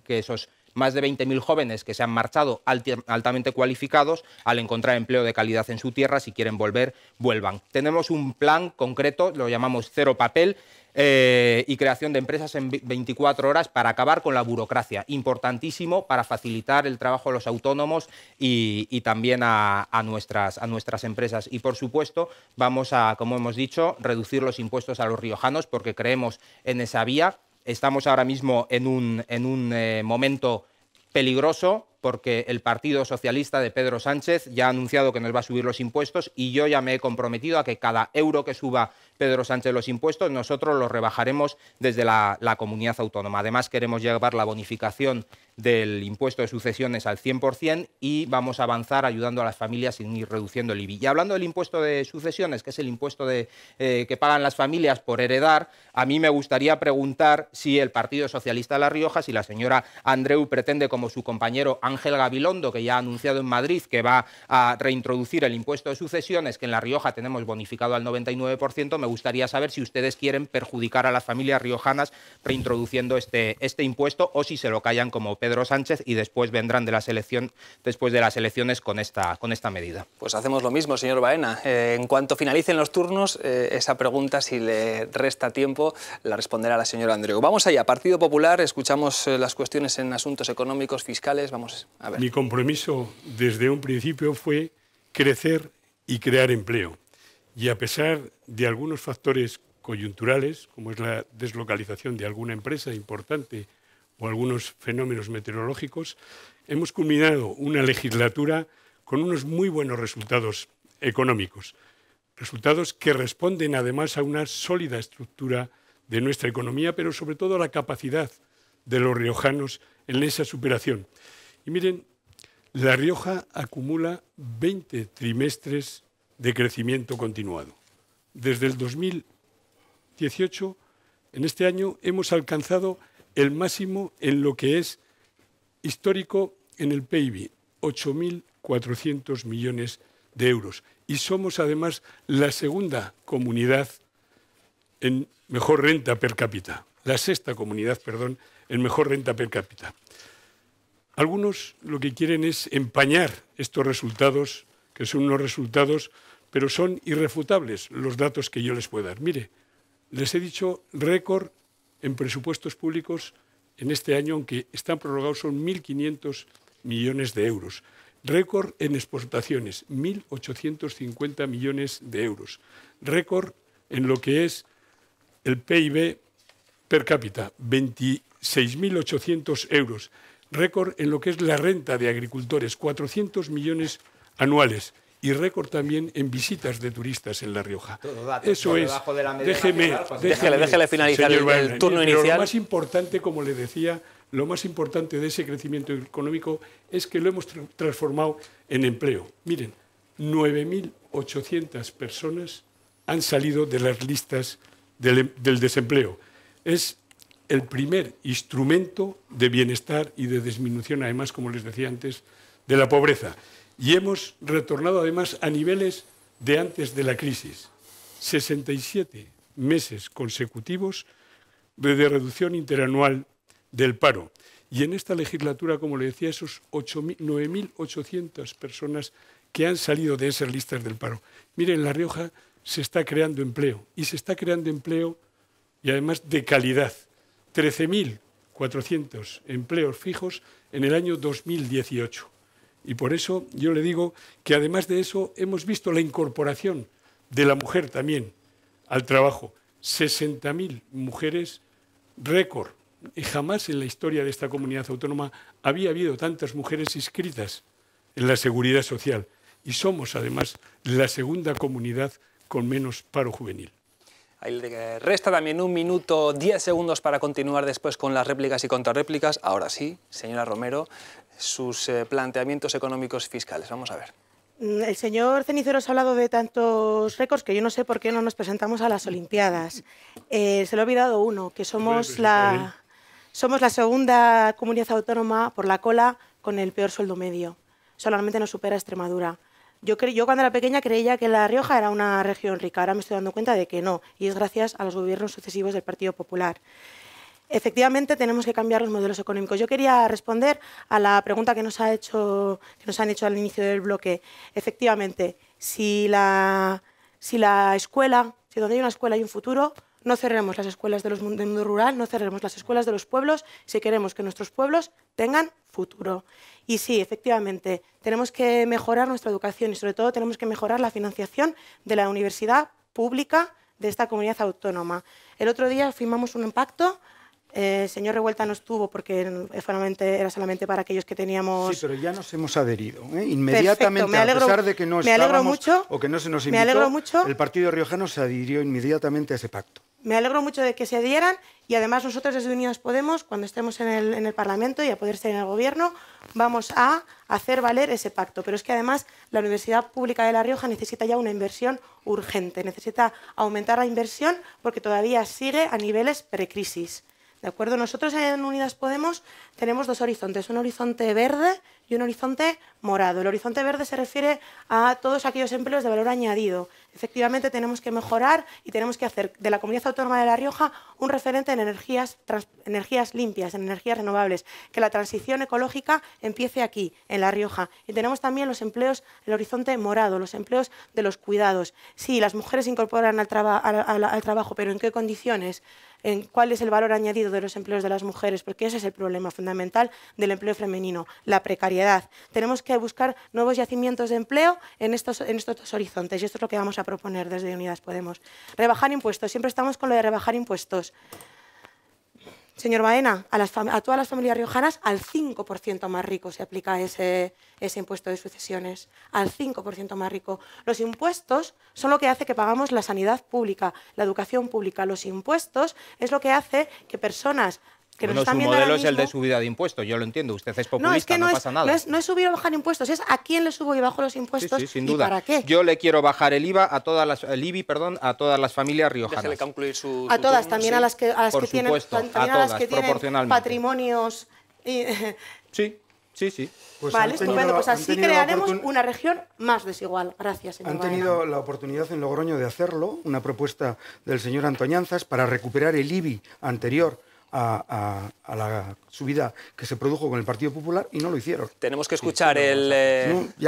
esos más de 20.000 jóvenes que se han marchado altamente cualificados, al encontrar empleo de calidad en su tierra, si quieren volver, vuelvan. Tenemos un plan concreto, lo llamamos Cero Papel, y creación de empresas en 24 horas para acabar con la burocracia, importantísimo para facilitar el trabajo de los autónomos y también a nuestras empresas. Y, por supuesto, vamos a, como hemos dicho, reducir los impuestos a los riojanos porque creemos en esa vía. Estamos ahora mismo en un momento peligroso porque el Partido Socialista de Pedro Sánchez ya ha anunciado que nos va a subir los impuestos y yo ya me he comprometido a que cada euro que suba Pedro Sánchez los impuestos, nosotros los rebajaremos desde la comunidad autónoma. Además, queremos llevar la bonificación del impuesto de sucesiones al 100% y vamos a avanzar ayudando a las familias sin ir reduciendo el IBI. Y hablando del impuesto de sucesiones, que es el impuesto que pagan las familias por heredar, a mí me gustaría preguntar si el Partido Socialista de La Rioja, si la señora Andreu pretende, como su compañero Ángel Gabilondo, que ya ha anunciado en Madrid que va a reintroducir el impuesto de sucesiones, que en La Rioja tenemos bonificado al 99%, me gustaría saber si ustedes quieren perjudicar a las familias riojanas reintroduciendo este impuesto, o si se lo callan como Pedro Sánchez y después vendrán después de las elecciones con esta medida. Pues hacemos lo mismo, señor Baena. En cuanto finalicen los turnos, esa pregunta, si le resta tiempo, la responderá la señora Andreu. Vamos allá, Partido Popular, escuchamos las cuestiones en asuntos económicos, fiscales, vamos a ver. Mi compromiso desde un principio fue crecer y crear empleo. Y a pesar de algunos factores coyunturales, como es la deslocalización de alguna empresa importante o algunos fenómenos meteorológicos, hemos culminado una legislatura con unos muy buenos resultados económicos. Resultados que responden además a una sólida estructura de nuestra economía, pero sobre todo a la capacidad de los riojanos en esa superación. Y miren, La Rioja acumula 20 trimestres de crecimiento continuado. Desde el 2018, en este año, hemos alcanzado el máximo en lo que es histórico en el PIB, 8.400 millones de euros. Y somos además la segunda comunidad en mejor renta per cápita, la sexta comunidad, perdón, en mejor renta per cápita. Algunos lo que quieren es empañar estos resultados, que son unos resultados, pero son irrefutables los datos que yo les puedo dar. Mire, les he dicho récord en presupuestos públicos en este año, aunque están prorrogados, son 1.500 millones de euros. Récord en exportaciones, 1.850 millones de euros. Récord en lo que es el PIB per cápita, 26.800 euros. Récord en lo que es la renta de agricultores, 400 millones anuales. Y récord también en visitas de turistas en La Rioja. Eso es. Déjele finalizar el turno inicial. Pero lo más importante, como le decía, lo más importante de ese crecimiento económico es que lo hemos transformado en empleo. Miren, 9.800 personas han salido de las listas del desempleo. Es el primer instrumento de bienestar y de disminución, además, como les decía antes, de la pobreza. Y hemos retornado además a niveles de antes de la crisis. 67 meses consecutivos de reducción interanual del paro. Y en esta legislatura, como le decía, esos 9.800 personas que han salido de esas listas del paro. Miren, en La Rioja se está creando empleo. Y se está creando empleo y además de calidad. 13.400 empleos fijos en el año 2018. Y por eso yo le digo que además de eso hemos visto la incorporación de la mujer también al trabajo. 60.000 mujeres, récord. Y jamás en la historia de esta comunidad autónoma había habido tantas mujeres inscritas en la seguridad social. Y somos además la segunda comunidad con menos paro juvenil. Ahí le resta también 1 minuto 10 segundos para continuar después con las réplicas y contrarréplicas. Ahora sí, señora Romero, sus planteamientos económicos fiscales. Vamos a ver. El señor Ceniceros ha hablado de tantos récords que yo no sé por qué no nos presentamos a las Olimpiadas. Se le ha olvidado uno, que somos la segunda comunidad autónoma por la cola con el peor sueldo medio. Solamente nos supera Extremadura. Yo cuando era pequeña creía que La Rioja era una región rica, ahora me estoy dando cuenta de que no, y es gracias a los gobiernos sucesivos del Partido Popular. Efectivamente, tenemos que cambiar los modelos económicos. Yo quería responder a la pregunta que nos han hecho al inicio del bloque. Efectivamente, si donde hay una escuela hay un futuro, no cerremos las escuelas del mundo rural, no cerremos las escuelas de los pueblos si queremos que nuestros pueblos tengan futuro. Y sí, efectivamente, tenemos que mejorar nuestra educación y sobre todo tenemos que mejorar la financiación de la universidad pública de esta comunidad autónoma. El otro día firmamos un pacto. El señor Revuelta no estuvo porque era solamente para aquellos que teníamos... Sí, pero ya nos hemos adherido. Inmediatamente, perfecto, a pesar de que no estábamos o que no se nos invitó, el Partido Riojano se adhirió inmediatamente a ese pacto. Me alegro mucho de que se adhieran y además nosotros desde Unidas Podemos, cuando estemos en el Parlamento y a poder ser en el Gobierno, vamos a hacer valer ese pacto. Pero es que además la Universidad Pública de La Rioja necesita ya una inversión urgente, necesita aumentar la inversión porque todavía sigue a niveles precrisis. ¿De acuerdo? Nosotros en Unidas Podemos tenemos dos horizontes, un horizonte verde y un horizonte morado. El horizonte verde se refiere a todos aquellos empleos de valor añadido. Efectivamente, tenemos que mejorar y tenemos que hacer de la Comunidad Autónoma de La Rioja un referente en energías limpias, en energías renovables, que la transición ecológica empiece aquí, en La Rioja. Y tenemos también los empleos, el horizonte morado, los empleos de los cuidados. Sí, las mujeres se incorporan al trabajo, pero ¿en qué condiciones? En cuál es el valor añadido de los empleos de las mujeres, porque ese es el problema fundamental del empleo femenino, la precariedad. Tenemos que buscar nuevos yacimientos de empleo en estos dos horizontes, y esto es lo que vamos a proponer desde Unidas Podemos. Rebajar impuestos, siempre estamos con lo de rebajar impuestos. Señor Baena, a todas las familias riojanas al 5% más rico se aplica ese impuesto de sucesiones, al 5% más rico. Los impuestos son lo que hace que pagamos la sanidad pública, la educación pública. Los impuestos es lo que hace que personas que nos están viendo ahora mismo... Su modelo es el de subida de impuestos, yo lo entiendo. Usted es populista, no pasa nada. No es subir o bajar impuestos, es a quién le subo y bajo los impuestos, sí, sin duda. ¿Y para qué? Yo le quiero bajar el IVA a todas las, a todas las familias riojanas. Déjele concluir su a todas, turno, también sí. a las que tienen, proporcionalmente. Patrimonios... Sí. Pues vale, estupendo. Pues así crearemos una región más desigual. Gracias, señor Baena. Han tenido la oportunidad en Logroño de hacerlo, una propuesta del señor Antoñanzas para recuperar el IBI anterior a la subida que se produjo con el Partido Popular, y no lo hicieron. Tenemos que escuchar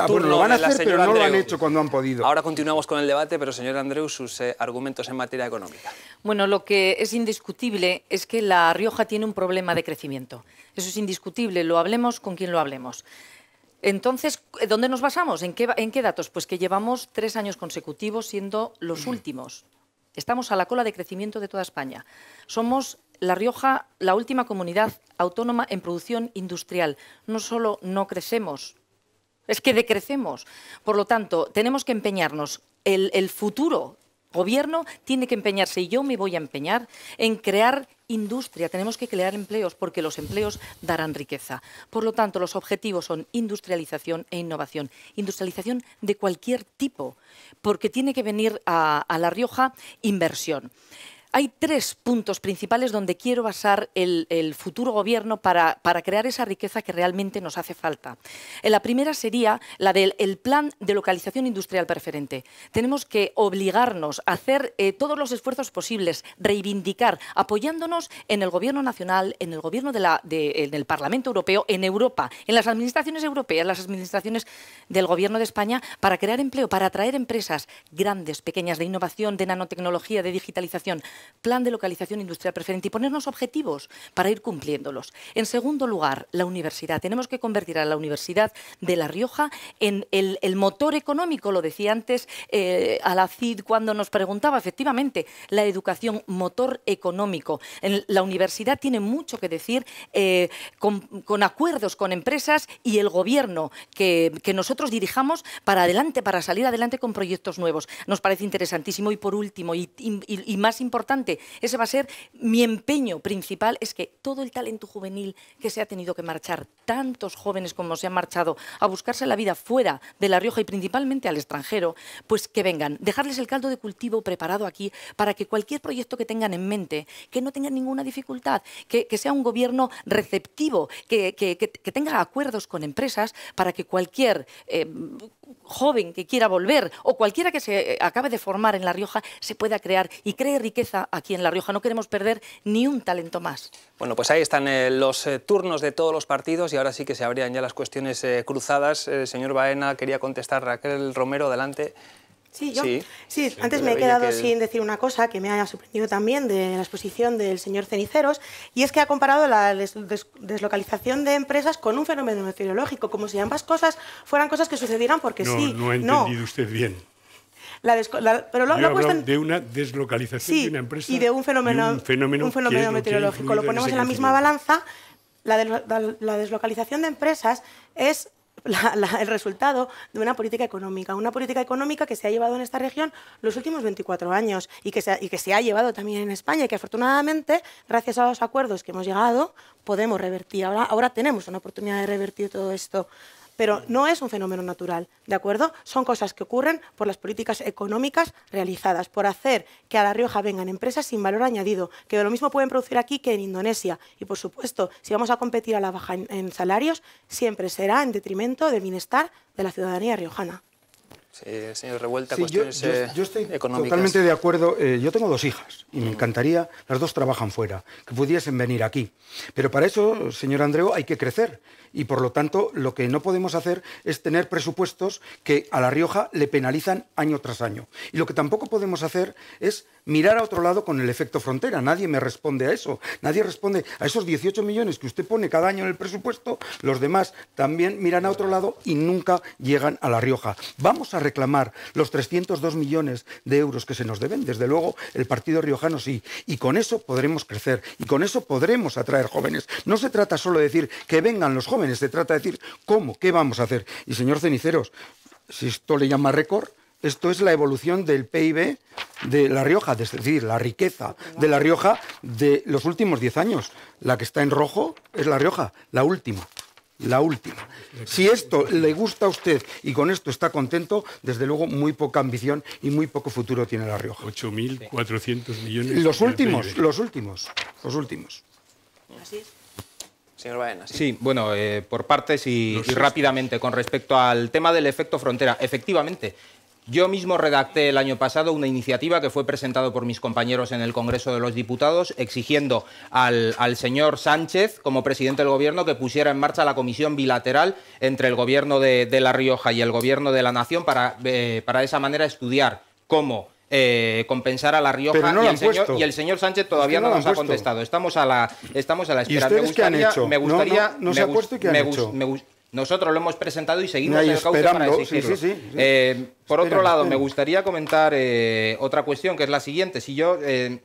turno lo van a hacer, pero no lo han hecho cuando han podido. Ahora continuamos con el debate, pero señor Andreu, sus argumentos en materia económica. Bueno, lo que es indiscutible es que La Rioja tiene un problema de crecimiento. Eso es indiscutible, lo hablemos con quien lo hablemos. Entonces, ¿dónde nos basamos? ¿En qué datos? Pues que llevamos 3 años consecutivos siendo los últimos. Estamos a la cola de crecimiento de toda España. Somos La Rioja la última comunidad autónoma en producción industrial. No solo no crecemos, es que decrecemos. Por lo tanto, tenemos que empeñarnos. El futuro gobierno tiene que empeñarse, y yo me voy a empeñar, en crear industria. Tenemos que crear empleos, porque los empleos darán riqueza. Por lo tanto, los objetivos son industrialización e innovación. Industrialización de cualquier tipo, porque tiene que venir a La Rioja inversión. Hay 3 puntos principales donde quiero basar el futuro gobierno para crear esa riqueza que realmente nos hace falta. La primera sería la del plan de localización industrial preferente. Tenemos que obligarnos a hacer todos los esfuerzos posibles, reivindicar, apoyándonos en el Gobierno nacional, en el Gobierno en el Parlamento Europeo, en Europa, en las administraciones europeas, las administraciones del Gobierno de España, para crear empleo, para atraer empresas grandes, pequeñas, de innovación, de nanotecnología, de digitalización. Plan de localización industrial preferente, y ponernos objetivos para ir cumpliéndolos. En segundo lugar, la universidad. Tenemos que convertir a la Universidad de La Rioja en el motor económico, lo decía antes a la CID cuando nos preguntaba, efectivamente, la educación, motor económico. La universidad tiene mucho que decir con acuerdos con empresas y el gobierno que nosotros dirijamos para salir adelante con proyectos nuevos. Nos parece interesantísimo. Y por último, y más importante, ese va a ser mi empeño principal, es que todo el talento juvenil que se ha tenido que marchar, tantos jóvenes como se han marchado a buscarse la vida fuera de La Rioja y principalmente al extranjero, pues que vengan, dejarles el caldo de cultivo preparado aquí para que cualquier proyecto que tengan en mente, que no tengan ninguna dificultad, que sea un gobierno receptivo, que tenga acuerdos con empresas para que cualquier joven que quiera volver o cualquiera que se acabe de formar en La Rioja se pueda crear y cree riqueza aquí en La Rioja. No queremos perder ni un talento más. Bueno, pues ahí están los turnos de todos los partidos, y ahora sí que se abrían ya las cuestiones cruzadas. Señor Baena, quería contestar. Raquel Romero, adelante. Sí, antes me he quedado sin decir una cosa que me haya sorprendido también de la exposición del señor Ceniceros, y es que ha comparado la deslocalización de empresas con un fenómeno meteorológico, como si ambas cosas fueran cosas que sucedieran porque sí. No ha entendido usted bien. Pero lo he hablado de una deslocalización de una empresa y de un fenómeno meteorológico. Lo ponemos en la misma balanza. La deslocalización de empresas es el resultado de una política económica que se ha llevado en esta región los últimos 24 años y que se ha llevado también en España, y que afortunadamente, gracias a los acuerdos que hemos llegado, podemos revertir. Ahora tenemos una oportunidad de revertir todo esto. pero no es un fenómeno natural, ¿de acuerdo? Son cosas que ocurren por las políticas económicas realizadas, por hacer que a La Rioja vengan empresas sin valor añadido, que lo mismo pueden producir aquí que en Indonesia. Y, por supuesto, si vamos a competir a la baja en salarios, siempre será en detrimento del bienestar de la ciudadanía riojana. Sí, señor Revuelta, Sí, cuestiones yo estoy económicas. totalmente de acuerdo. Yo tengo 2 hijas y me encantaría, las 2 trabajan fuera, que pudiesen venir aquí. Pero para eso, señor Andreu, hay que crecer. Y por lo tanto, lo que no podemos hacer es tener presupuestos que a La Rioja le penalizan año tras año. Y lo que tampoco podemos hacer es mirar a otro lado con el efecto frontera. Nadie me responde a eso. Nadie responde a esos 18 millones que usted pone cada año en el presupuesto. Los demás también miran a otro lado y nunca llegan a La Rioja. Vamos a reclamar los 302 millones de euros que se nos deben. Desde luego, el partido riojano sí. Y con eso podremos crecer. Y con eso podremos atraer jóvenes. No se trata solo de decir que vengan los jóvenes. Se trata de decir cómo, qué vamos a hacer. Y señor Ceniceros, si esto le llama récord, esto es la evolución del PIB de La Rioja, es decir, la riqueza de La Rioja de los últimos 10 años. La que está en rojo es La Rioja, la última. La última. Si esto le gusta a usted y con esto está contento, desde luego muy poca ambición y muy poco futuro tiene La Rioja. 8.400 millones. Los últimos. Los últimos. Así es. Señor Baena. Sí, bueno, por partes y rápidamente con respecto al tema del efecto frontera. Efectivamente, yo mismo redacté el año pasado una iniciativa que fue presentado por mis compañeros en el Congreso de los Diputados exigiendo al señor Sánchez, como presidente del Gobierno, que pusiera en marcha la comisión bilateral entre el Gobierno de La Rioja y el Gobierno de la Nación para de esa manera estudiar cómo compensar a La Rioja no y el señor Sánchez todavía no nos ha contestado. Estamos a la espera. ¿Y ustedes qué han hecho? Me gustaría, no se ha puesto y qué han hecho. Nosotros lo hemos presentado y seguimos Ahí en el cauce para esperando, exigirlo. sí. Por otro lado, me gustaría comentar otra cuestión, que es la siguiente. Si yo,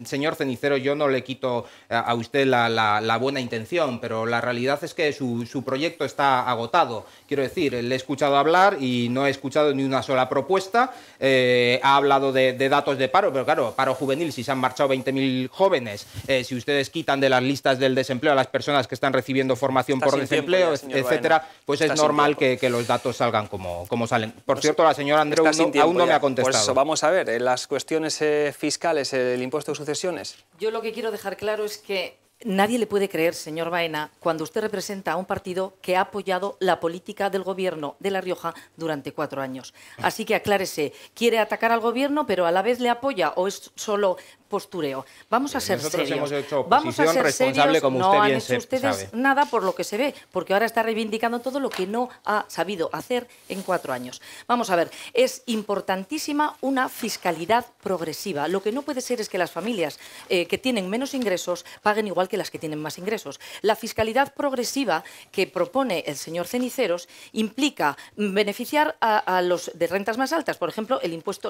señor Cenicero, yo no le quito a usted la buena intención, pero la realidad es que su proyecto está agotado. Quiero decir, le he escuchado hablar y no he escuchado ni una sola propuesta. Ha hablado de datos de paro, pero claro, paro juvenil, si se han marchado 20.000 jóvenes, si ustedes quitan de las listas del desempleo a las personas que están recibiendo formación por desempleo, etcétera, pues es normal que los datos salgan como salen. Por cierto, la señora Andreu aún no me ha contestado. Pues vamos a ver, las cuestiones fiscales, el impuesto de sucesiones. Yo lo que quiero dejar claro es que nadie le puede creer, señor Baena, cuando usted representa a un partido que ha apoyado la política del Gobierno de La Rioja durante 4 años. Así que aclárese, ¿quiere atacar al Gobierno pero a la vez le apoya o es solo postureo? Vamos a ser nosotros serios. hemos hecho Vamos a oposición ser responsable, serios. como No usted han bien hecho ustedes sabe. nada por lo que se ve, porque ahora está reivindicando todo lo que no ha sabido hacer en 4 años. Vamos a ver, es importantísima una fiscalidad progresiva. Lo que no puede ser es que las familias que tienen menos ingresos paguen igual que las que tienen más ingresos. La fiscalidad progresiva que propone el señor Ceniceros implica beneficiar a los de rentas más altas, por ejemplo,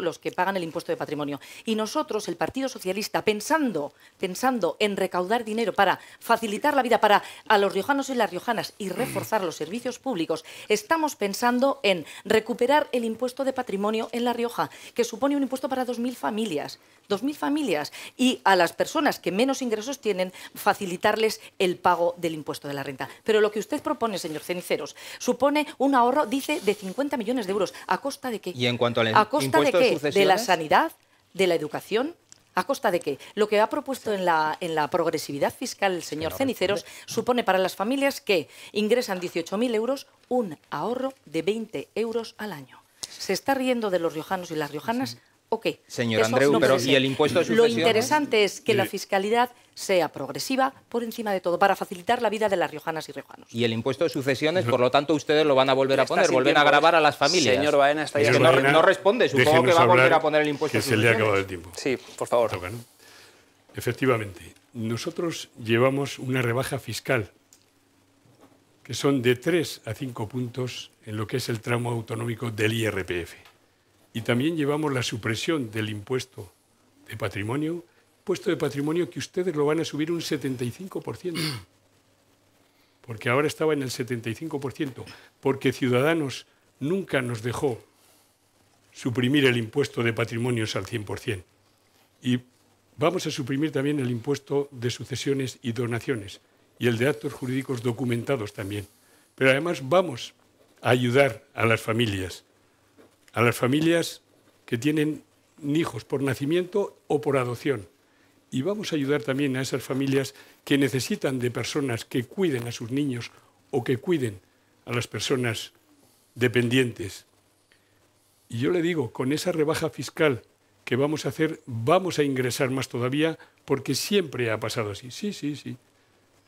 los que pagan el impuesto de patrimonio. Y nosotros, el Partido Socialista, pensando en recaudar dinero para facilitar la vida a los riojanos y las riojanas y reforzar los servicios públicos, estamos pensando en recuperar el impuesto de patrimonio en La Rioja, que supone un impuesto para 2.000 familias. 2.000 familias. Y a las personas que menos ingresos tienen, facilitarles el pago del impuesto de la renta. Pero lo que usted propone, señor Ceniceros, supone un ahorro, dice, de 50 millones de euros. ¿A costa de qué? Y en cuanto al ¿A costa impuesto de de qué? sucesiones, ¿De la sanidad? ¿De la educación? ¿A costa de qué? Lo que ha propuesto en la progresividad fiscal el señor Ceniceros supone para las familias que ingresan 18.000 euros un ahorro de 20 euros al año. ¿Se está riendo de los riojanos y las riojanas o qué? Señor Eso Andreu, no pero puede ¿y ser. el impuesto de Lo sucesiones? interesante es que la fiscalidad sea progresiva por encima de todo, para facilitar la vida de las riojanas y riojanos. Y el impuesto de sucesiones, por lo tanto, ustedes lo van a volver a Está poner, sin volver a tiempo, gravar a las familias. Señor Baena, está ya. Es que no responde, supongo que va a volver a poner el impuesto que de se le ha sucesiones. acabado el tiempo. Sí, por favor. Toca, ¿no? Efectivamente, nosotros llevamos una rebaja fiscal que son de 3 a 5 puntos en lo que es el tramo autonómico del IRPF. Y también llevamos la supresión del impuesto de patrimonio que ustedes lo van a subir un 75%. Porque ahora estaba en el 75%, porque Ciudadanos nunca nos dejó suprimir el impuesto de patrimonios al 100%. Y vamos a suprimir también el impuesto de sucesiones y donaciones y el de actos jurídicos documentados también. Pero además vamos a ayudar a las familias que tienen hijos por nacimiento o por adopción. Y vamos a ayudar también a esas familias que necesitan de personas que cuiden a sus niños o que cuiden a las personas dependientes. Y yo le digo, con esa rebaja fiscal que vamos a hacer, vamos a ingresar más todavía, porque siempre ha pasado así. Sí.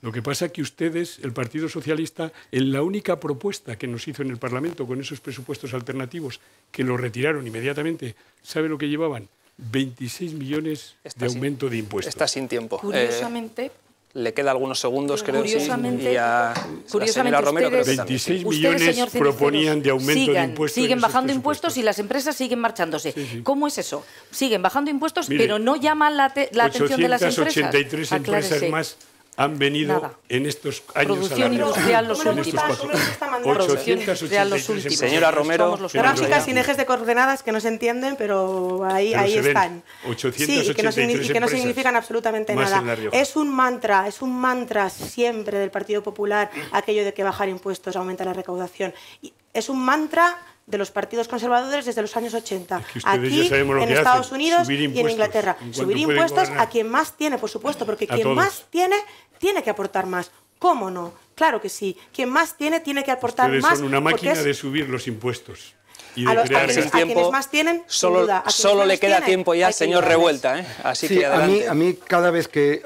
Lo que pasa es que ustedes, el Partido Socialista, en la única propuesta que nos hizo en el Parlamento con esos presupuestos alternativos, que lo retiraron inmediatamente, ¿sabe lo que llevaban? 26 millones de aumento de impuestos. Está sin tiempo. Curiosamente... le queda algunos segundos, creo, curiosamente, y a la señora Romero creo que también. 26 millones proponían de aumento de impuestos. Siguen bajando impuestos y las empresas siguen marchándose. Sí. ¿Cómo es eso? Siguen bajando impuestos, Mire, pero no llaman la atención de las empresas. 883 empresas más han venido en estos años Producción industrial los últimos. 883 Señora Romero, gráficas sin ejes de coordenadas que no se entienden, pero ahí están. 883 y que no significan absolutamente nada. Es un mantra siempre del Partido Popular aquello de que bajar impuestos aumenta la recaudación. Y es un mantra de los partidos conservadores desde los años 80. Aquí, en Estados Unidos y en Inglaterra. Subir impuestos a quien más tiene, por supuesto, porque quien más tiene que aportar más. ¿Cómo no? Claro que sí. Quien más tiene que aportar más. Ustedes son una máquina de subir los impuestos. Y a quienes más tienen, solo le queda tiempo ya al señor Revuelta, ¿eh? Así sí, que adelante. A mí cada vez que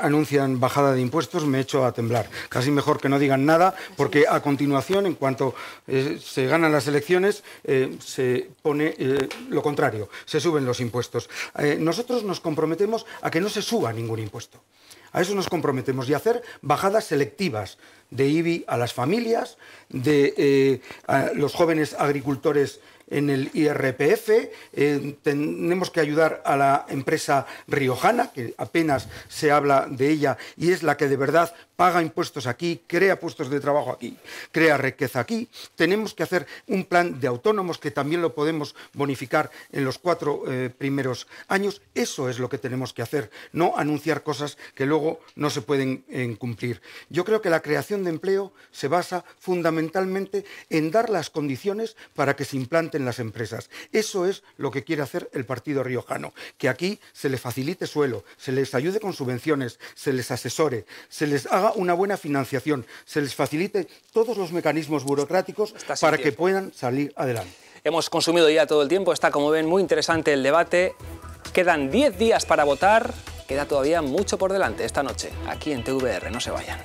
anuncian bajada de impuestos me echo a temblar. Casi mejor que no digan nada, porque a continuación, en cuanto se ganan las elecciones, se pone lo contrario, se suben los impuestos. Nosotros nos comprometemos a que no se suba ningún impuesto. A eso nos comprometemos y a hacer bajadas selectivas de IBI a las familias, a los jóvenes agricultores en el IRPF, tenemos que ayudar a la empresa riojana, que apenas se habla de ella y es la que de verdad paga impuestos aquí, crea puestos de trabajo aquí, crea riqueza aquí. Tenemos que hacer un plan de autónomos que también lo podemos bonificar en los 4 primeros años. Eso es lo que tenemos que hacer, no anunciar cosas que luego no se pueden cumplir. Yo creo que la creación de empleo se basa fundamentalmente en dar las condiciones para que se implanten las empresas. Eso es lo que quiere hacer el partido riojano, que aquí se les facilite suelo, se les ayude con subvenciones, se les asesore, se les haga una buena financiación, se les facilite todos los mecanismos burocráticos para que puedan salir adelante. Hemos consumido ya todo el tiempo, está, como ven, muy interesante el debate. Quedan 10 días para votar, queda todavía mucho por delante esta noche, aquí en TVR, no se vayan.